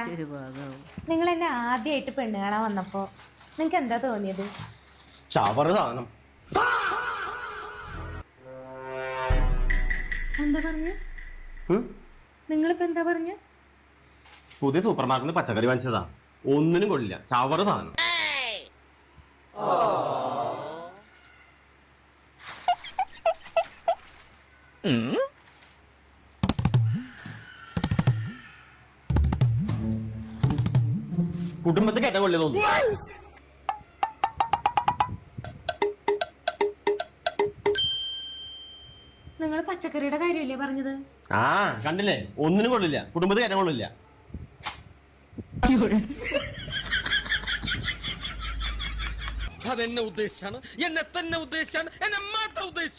ചേട്ടാ, നിങ്ങൾ എന്നെ ആദ്യമായിട്ട് പെണ്ണ് കാണാൻ വന്നപ്പോ നിങ്ങക്ക് എന്താ തോന്നിയത്? ചവറ് സാധനം. എന്താ പറഞ്ഞ? നിങ്ങളിപ്പോ എന്താ പറഞ്ഞ? പുതിയ സൂപ്പർ മാർക്കറ്റിൽ പച്ചക്കറി വാങ്ങിച്ചതാ, ഒന്നിനും കൊള്ളില്ല, ചവറ് സാധനം. കുടുംബത്തിൽ കയറ്റാൻ കൊള്ളി തോന്നുന്നു. നിങ്ങൾ പച്ചക്കറിയുടെ കാര്യമല്ലേ പറഞ്ഞത്? ആ കണ്ടില്ലേ, ഒന്നിനും കൊള്ളില്ല, കുടുംബത്തിൽ കയറ്റാൻ കൊള്ളില്ല. അതെന്നെ ഉദ്ദേശിച്ചാണ്, എന്നെ തന്നെ ഉദ്ദേശിച്ചാണ്, എന്നെ മാത്രം ഉദ്ദേശിച്ചു.